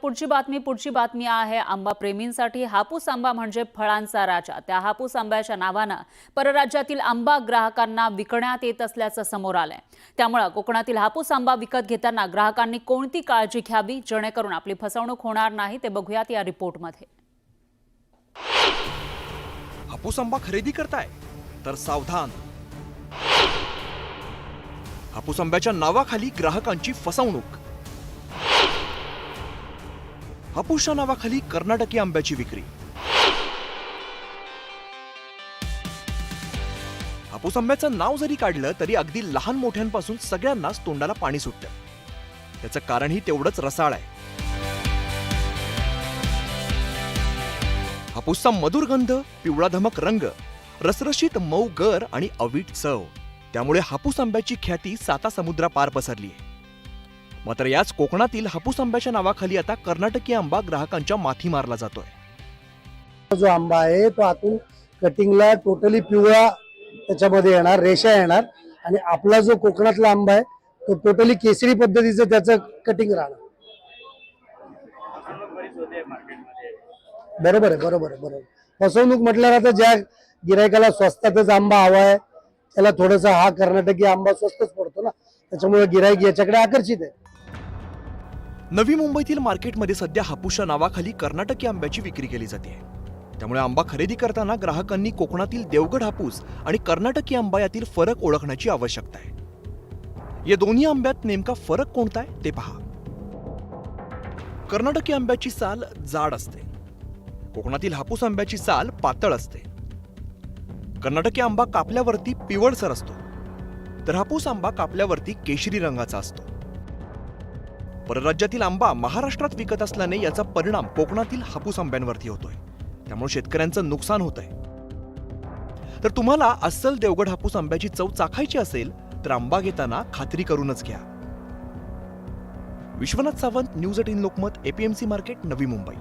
पुढची बातमी आहे आंबा प्रेमींसाठी। हापूस आंबा म्हणजे फळांचा राजा। त्या हापूस आंब्याच्या नावाने परराज्यातील आंबा ग्राहकांना विकण्यात येत असल्याचं समोर आलंय। त्यामुळे कोकणातील हापूस आंबा विकत घेताना ग्राहकांनी कोणती काळजी घ्यावी जेणेकरून आपली फसवणूक होणार नाही ते बघूयात या रिपोर्टमध्ये। हापूस आंबा खरेदी करताय तर सावधान। हापूस आंब्याच्या नावाखाली ग्राहकांची फसवणूक। हापूसच्या नावाखाली कर्नाटकी आंब्याची विक्री। हापूस आंब्याचं नाव जरी काढलं तरी अगदी लहान मोठ्यांपासून सगळ्यांनाच तोंडाला पाणी सुटतं। त्याचं कारणही तेवढंच रसाळ आहे। हापूसचा मधुर गंध, पिवळा धमक रंग, रसरशीत मऊ गर आणि अवीट चव, त्यामुळे हापूस आंब्याची ख्याती साता समुद्रापार पसरली आहे। मात्र याच कोकणातील हापूस आंब्याच्या नावाखाली आता कर्नाटकी आंबा ग्राहकांच्या माथी मारला जातोय। जो आंबा आहे तो आतून कटिंगला टोटली पिवळा त्याच्यामध्ये येणार, रेषा येणार, आणि आपला जो कोकणातला आंबा आहे तो टोटली केसरी पद्धतीचं त्याचं कटिंग राहणार। बरोबर आहे। फसवणूक म्हटल्यावर आता ज्या गिरायकाला स्वस्तातच आंबा हवा आहे त्याला थोडासा हा कर्नाटकी आंबा स्वस्तच पडतो ना, त्याच्यामुळे गिरायक याच्याकडे आकर्षित आहे। नवी मुंबईतील मार्केटमध्ये सध्या हापूसच्या नावाखाली कर्नाटकी आंब्याची विक्री केली जाते। त्यामुळे आंबा खरेदी करताना ग्राहकांनी कोकणातील देवगड हापूस आणि कर्नाटकी आंबा यातील फरक ओळखण्याची आवश्यकता आहे। या दोन्ही आंब्यात नेमका फरक कोणता आहे ते पहा। कर्नाटकी आंब्याची साल जाड असते, कोकणातील हापूस आंब्याची साल पातळ असते। कर्नाटकी आंबा कापल्यावरती पिवळसर असतो, तर हापूस आंबा कापल्यावरती केशरी रंगाचा असतो। परराज्यातील आंबा महाराष्ट्रात विकत असल्याने याचा परिणाम कोकणातील हापूस आंब्यांवरती होतोय, त्यामुळे शेतकऱ्यांचं नुकसान होतंय। तर तुम्हाला अस्सल देवगड हापूस आंब्याची चव चाखायची असेल तर आंबा घेताना खात्री करूनच घ्या। Vishwanath Sawant, news 18 Lokmat, APMC market, Navi Mumbai.